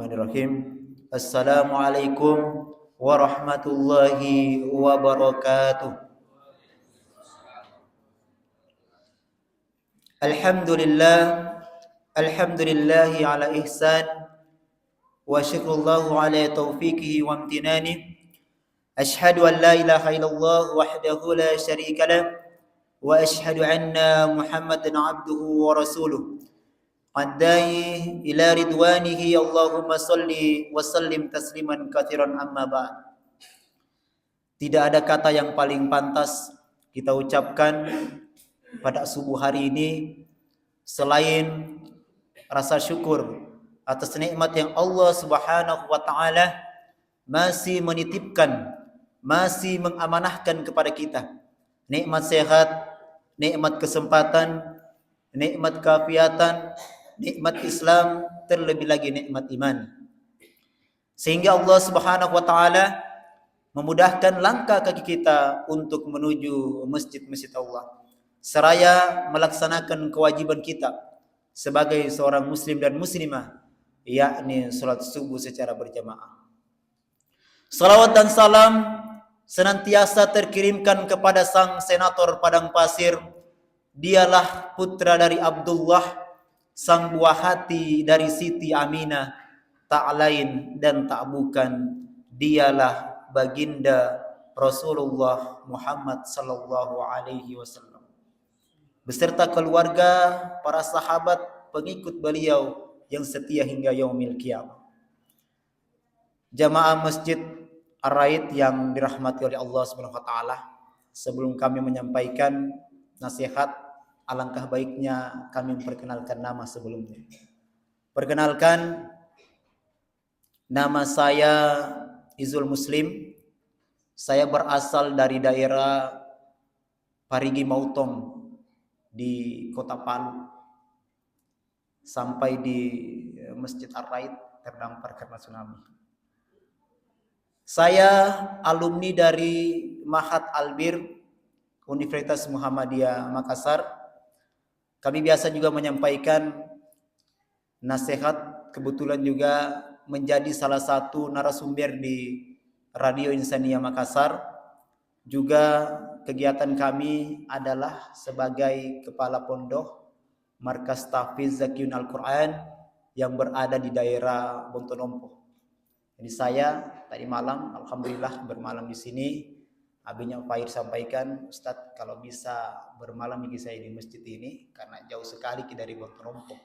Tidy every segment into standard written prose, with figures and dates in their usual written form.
Bismillahirrahmanirrahim. Assalamualaikum warahmatullahi wabarakatuh. Alhamdulillah, alhamdulillahi ala ihsan, wa syukrullahu ala taufiqihi wa amtinani. Ashhadu an la ilaha illallah wahdahu la syarika lah, wa ashhadu anna Muhammadan abduhu wa rasuluh. Qaddai ila ridwanihi, Allahumma salli wa sallim tasliman katsiran, amma ba'd. Tidak ada kata yang paling pantas kita ucapkan pada subuh hari ini selain rasa syukur atas nikmat yang Allah Subhanahu wa taala masih menitipkan, masih mengamanahkan kepada kita. Nikmat sehat, nikmat kesempatan, nikmat keafiatan, nikmat Islam, terlebih lagi nikmat iman. Sehingga Allah Subhanahu wa taala memudahkan langkah kaki kita untuk menuju masjid-masjid Allah, seraya melaksanakan kewajiban kita sebagai seorang muslim dan muslimah, yakni salat subuh secara berjamaah. Salawat dan salam senantiasa terkirimkan kepada sang senator padang pasir. Dialah putra dari Abdullah, sang buah hati dari Siti Aminah, tak lain dan tak bukan, dialah baginda Rasulullah Muhammad sallallahu alaihi wasallam beserta keluarga, para sahabat, pengikut beliau yang setia hingga yaumil qiyamah. Jamaah Masjid Ar-Raid yang dirahmati oleh Allah Subhanahu wa taala, sebelum kami menyampaikan nasihat, alangkah baiknya kami memperkenalkan nama sebelumnya. Perkenalkan, nama saya Izul Muslim. Saya berasal dari daerah Parigi Motong di Kota Palu. Sampai di Masjid Ar-Raid terdampar karena tsunami. Saya alumni dari Mahat Albir Universitas Muhammadiyah Makassar. Kami biasa juga menyampaikan nasihat, kebetulan juga menjadi salah satu narasumber di Radio Insania Makassar. Juga kegiatan kami adalah sebagai kepala pondok Markas Tahfiz Zakiun Al-Quran yang berada di daerah Bontonompo. Jadi saya tadi malam, alhamdulillah bermalam di sini. Abinya Fair sampaikan, Ustadz kalau bisa bermalam bagi saya di masjid ini karena jauh sekali dari Bontonompo.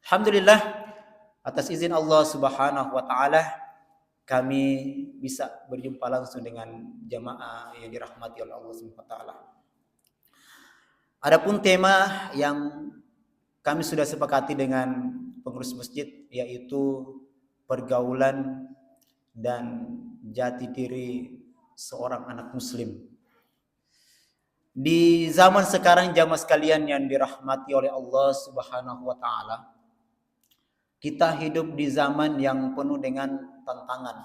Alhamdulillah, atas izin Allah Subhanahu wa taala kami bisa berjumpa langsung dengan jamaah yang dirahmati oleh Allah Subhanahu wa taala. Adapun tema yang kami sudah sepakati dengan pengurus masjid, yaitu pergaulan dan jati diri seorang anak muslim. Di zaman sekarang jamaah sekalian yang dirahmati oleh Allah Subhanahu wa taala, kita hidup di zaman yang penuh dengan tantangan.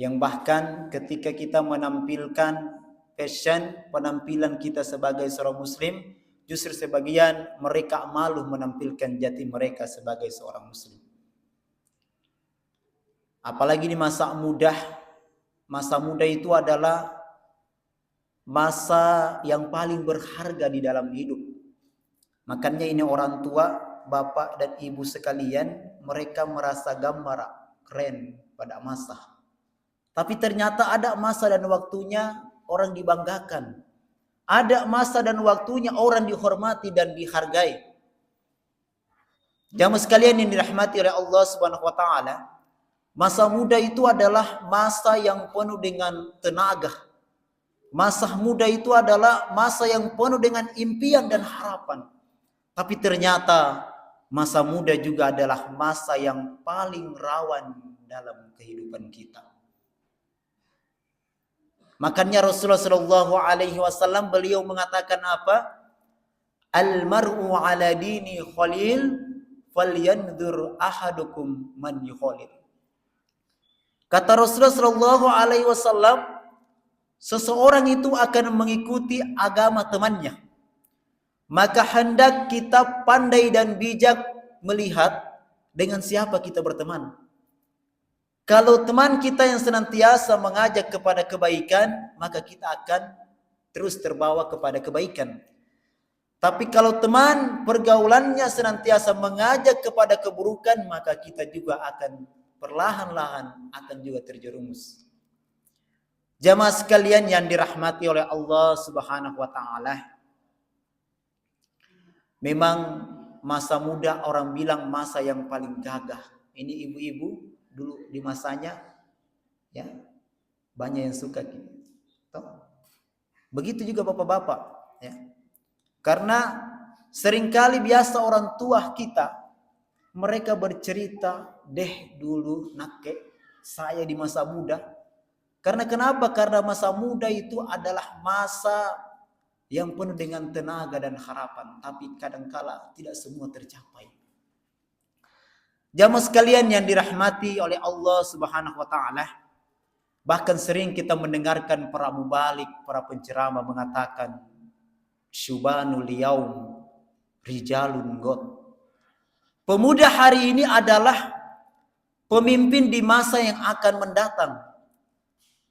Yang bahkan ketika kita menampilkan fashion, penampilan kita sebagai seorang muslim, justru sebagian mereka malu menampilkan jati mereka sebagai seorang muslim. Apalagi di masa muda. Masa muda itu adalah masa yang paling berharga di dalam hidup. Makanya ini orang tua, bapak dan ibu sekalian, mereka merasa gambar keren pada masa. Tapi ternyata ada masa dan waktunya orang dibanggakan. Ada masa dan waktunya orang dihormati dan dihargai. Jamaah sekalian yang dirahmati oleh Allah Subhanahu wa taala, masa muda itu adalah masa yang penuh dengan tenaga. Masa muda itu adalah masa yang penuh dengan impian dan harapan. Tapi ternyata masa muda juga adalah masa yang paling rawan dalam kehidupan kita. Makanya Rasulullah Shallallahu Alaihi Wasallam beliau mengatakan apa? Al-mar'u ala dini khalil, falyanzur ahadukum man yukhalil. Kata Rasulullah Shallallahu Alaihi Wasallam, seseorang itu akan mengikuti agama temannya. Maka hendak kita pandai dan bijak melihat dengan siapa kita berteman. Kalau teman kita yang senantiasa mengajak kepada kebaikan, maka kita akan terus terbawa kepada kebaikan. Tapi kalau teman pergaulannya senantiasa mengajak kepada keburukan, maka kita juga akan perlahan-lahan akan juga terjerumus. Jamaah sekalian yang dirahmati oleh Allah Subhanahu wa taala. Memang masa muda orang bilang masa yang paling gagah. Ini ibu-ibu dulu di masanya ya banyak yang suka gitu. Begitu juga bapak-bapak ya. Karena seringkali biasa orang tua kita mereka bercerita, "Deh dulu nake saya di masa muda." Karena kenapa? Karena masa muda itu adalah masa yang penuh dengan tenaga dan harapan, tapi kadangkala tidak semua tercapai. Jamaah sekalian yang dirahmati oleh Allah Subhanahu wa taala, bahkan sering kita mendengarkan para mubalik, para penceramah mengatakan, "Syubanul yaum rijalun god." Pemuda hari ini adalah pemimpin di masa yang akan mendatang.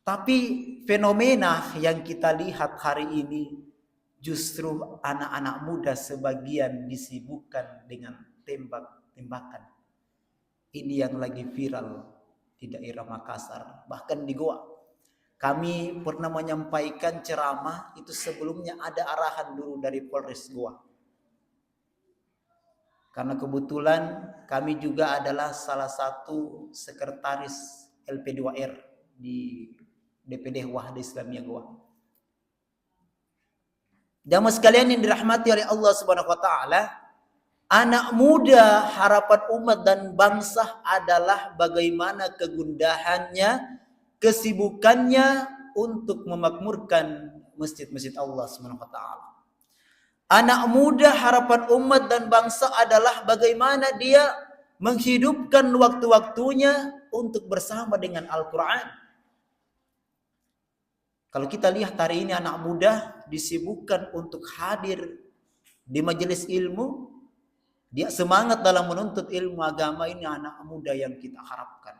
Tapi fenomena yang kita lihat hari ini justru anak-anak muda sebagian disibukkan dengan tembak-tembakan. Ini yang lagi viral di daerah Makassar, bahkan di Goa. Kami pernah menyampaikan ceramah itu sebelumnya ada arahan dulu dari Polres Goa. Karena kebetulan kami juga adalah salah satu sekretaris LP2R di DPD Wahda Islamiyah Goa. Jamaah sekalian yang dirahmati oleh Allah Subhanahu wa taala, anak muda harapan umat dan bangsa adalah bagaimana kegundahannya, kesibukannya untuk memakmurkan masjid-masjid Allah Subhanahu wa taala. Anak muda harapan umat dan bangsa adalah bagaimana dia menghidupkan waktu-waktunya untuk bersama dengan Al-Quran. Kalau kita lihat hari ini anak muda disibukkan untuk hadir di majelis ilmu, dia semangat dalam menuntut ilmu agama, ini anak muda yang kita harapkan.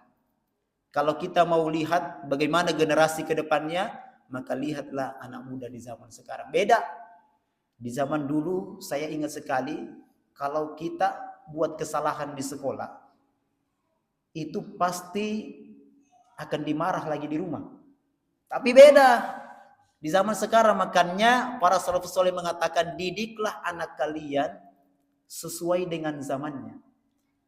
Kalau kita mau lihat bagaimana generasi ke depannya, maka lihatlah anak muda di zaman sekarang. Beda. Di zaman dulu saya ingat sekali, kalau kita buat kesalahan di sekolah, itu pasti akan dimarah lagi di rumah. Tapi beda di zaman sekarang, makanya para salafus saleh mengatakan didiklah anak kalian sesuai dengan zamannya,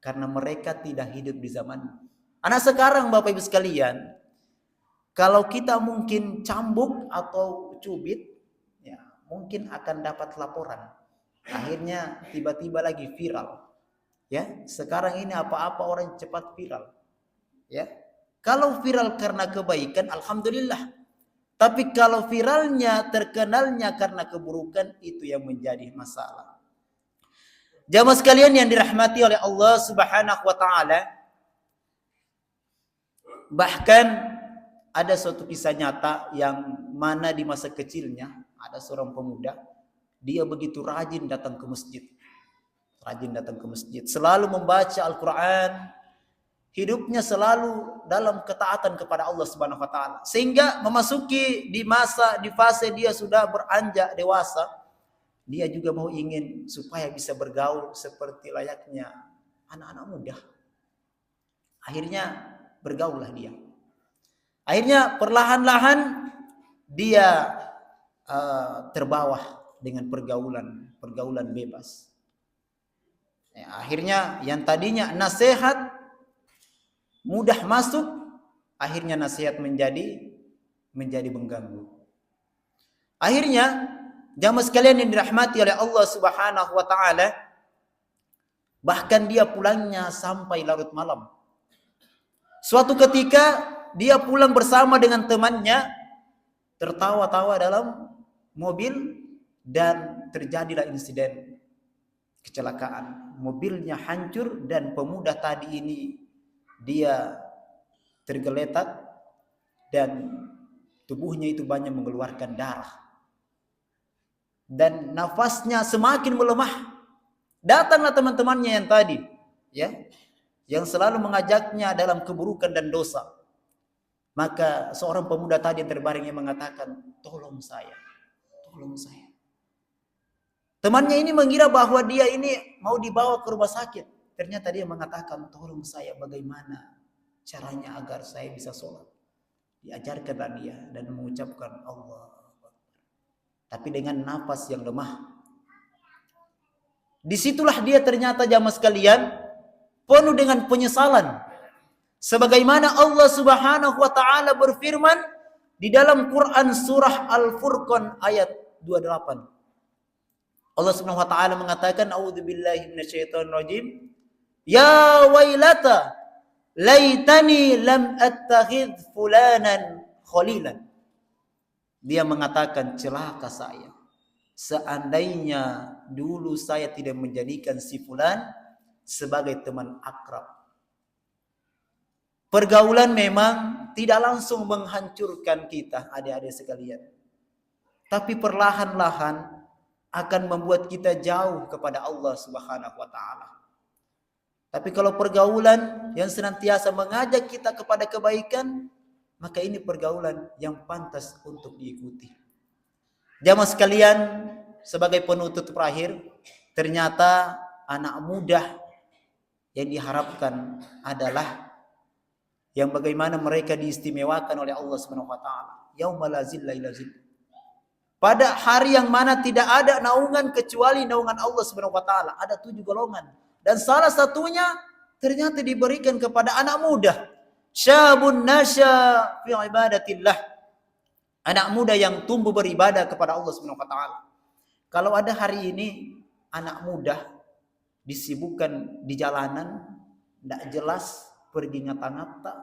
karena mereka tidak hidup di zamannya. Anak sekarang Bapak Ibu sekalian, kalau kita mungkin cambuk atau cubit, ya mungkin akan dapat laporan. Akhirnya tiba-tiba lagi viral. Ya, sekarang ini apa-apa orang cepat viral. Ya. Kalau viral karena kebaikan, alhamdulillah. Tapi kalau viralnya, terkenalnya karena keburukan, itu yang menjadi masalah. Jamaah sekalian yang dirahmati oleh Allah Subhanahu wa taala, bahkan ada suatu kisah nyata yang mana di masa kecilnya ada seorang pemuda, dia begitu rajin datang ke masjid. Rajin datang ke masjid, selalu membaca Al-Quran, hidupnya selalu dalam ketaatan kepada Allah Subhanahu wa taala. Sehingga memasuki di fase dia sudah beranjak dewasa, dia juga mau ingin supaya bisa bergaul seperti layaknya anak-anak muda. Akhirnya bergaullah dia. Akhirnya perlahan-lahan dia terbawa dengan pergaulan bebas. Ya, akhirnya yang tadinya nasihat mudah masuk, akhirnya nasihat menjadi mengganggu. Akhirnya jamaah sekalian yang dirahmati oleh Allah Subhanahu wa taala, bahkan dia pulangnya sampai larut malam. Suatu ketika dia pulang bersama dengan temannya, tertawa-tawa dalam mobil, dan terjadilah insiden kecelakaan. Mobilnya hancur dan pemuda tadi ini dia tergeletak dan tubuhnya itu banyak mengeluarkan darah. Dan nafasnya semakin melemah. Datanglah teman-temannya yang tadi, ya. yang selalu mengajaknya dalam keburukan dan dosa. Maka seorang pemuda tadi yang terbaring yang mengatakan, tolong saya, tolong saya. Temannya ini mengira bahwa dia ini mau dibawa ke rumah sakit. Ternyata dia mengatakan, tolong saya, bagaimana caranya agar saya bisa sholat. Diajarkanlah dia dan mengucapkan Allah. Tapi dengan nafas yang lemah. Disitulah dia ternyata jamaah sekalian penuh dengan penyesalan. Sebagaimana Allah Subhanahu wa taala berfirman di dalam Quran surah Al-Furqan ayat 28. Allah Subhanahu wa taala mengatakan, a'udzubillahi minasyaitonir rajim. Ya wailata laitani lam attakhidh fulanan khalilan. Dia mengatakan, celaka saya. Seandainya dulu saya tidak menjadikan si fulan sebagai teman akrab. Pergaulan memang tidak langsung menghancurkan kita, adik-adik sekalian. Tapi perlahan-lahan akan membuat kita jauh kepada Allah Subhanahu wa taala. Tapi kalau pergaulan yang senantiasa mengajak kita kepada kebaikan, maka ini pergaulan yang pantas untuk diikuti. Jamaah sekalian, sebagai penutup terakhir, ternyata anak muda yang diharapkan adalah yang bagaimana mereka diistimewakan oleh Allah Subhanahu wa taala. Yaumul la zilla illa zilluh. Pada hari yang mana tidak ada naungan kecuali naungan Allah Subhanahu wa taala. Ada 7 golongan dan salah satunya ternyata diberikan kepada anak muda. Syabun nasya fi ibadatillah. Anak muda yang tumbuh beribadah kepada Allah Subhanahu wa taala. Kalau ada hari ini anak muda disibukkan di jalanan, tidak jelas, pergi ngata-ngata,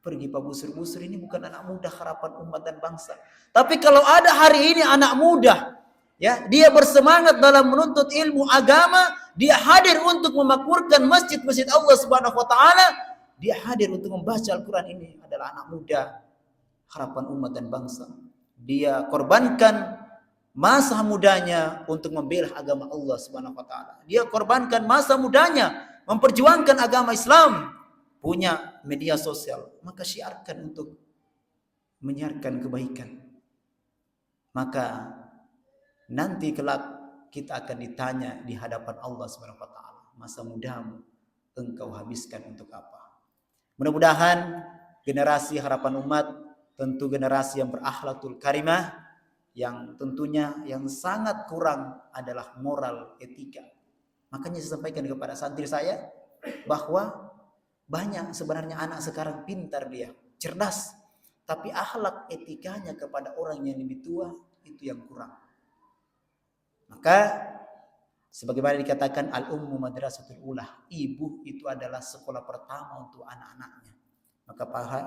pergi pabusur-busur, ini bukan anak muda harapan umat dan bangsa. Tapi kalau ada hari ini anak muda, ya, dia bersemangat dalam menuntut ilmu agama, dia hadir untuk memakmurkan masjid-masjid Allah Subhanahu wa taala, dia hadir untuk membaca Al-Qur'an, ini adalah anak muda harapan umat dan bangsa. Dia korbankan masa mudanya untuk membela agama Allah Subhanahu wa taala. Dia korbankan masa mudanya memperjuangkan agama Islam. Punya media sosial, maka syiarkan untuk menyiarkan kebaikan. Maka nanti kelak kita akan ditanya di hadapan Allah Subhanahu wa taala, masa mudamu engkau habiskan untuk apa? Mudah-mudahan generasi harapan umat tentu generasi yang berakhlakul karimah, yang tentunya yang sangat kurang adalah moral etika. Makanya saya sampaikan kepada santri saya bahwa banyak sebenarnya anak sekarang pintar, dia cerdas, tapi akhlak etikanya kepada orang yang lebih tua itu yang kurang. Maka sebagaimana dikatakan al-ummu madrasatul ulah, ibu itu adalah sekolah pertama untuk anak-anaknya. Maka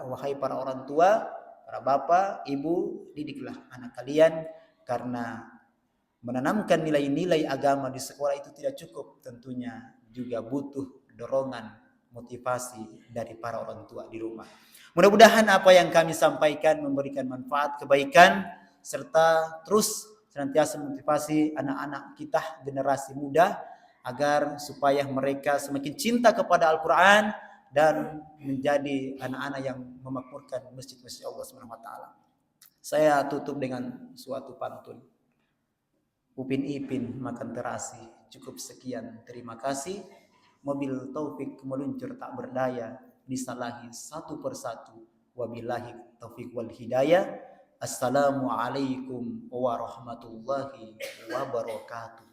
wahai para orang tua, para bapak, ibu, didiklah anak kalian, karena menanamkan nilai-nilai agama di sekolah itu tidak cukup, tentunya juga butuh dorongan, motivasi dari para orang tua di rumah. Mudah-mudahan apa yang kami sampaikan memberikan manfaat, kebaikan, serta terus senantiasa memotivasi anak-anak kita, generasi muda, agar supaya mereka semakin cinta kepada Al-Quran dan menjadi anak-anak yang memakmurkan masjid-masjid Allah Subhanahu wa taala. Saya tutup dengan suatu pantun. Upin Ipin makan terasi, cukup sekian, terima kasih. Mobil taufik meluncur tak berdaya, disalahi satu persatu. Wabillahi taufik wal hidayah. Assalamualaikum warahmatullahi wabarakatuh.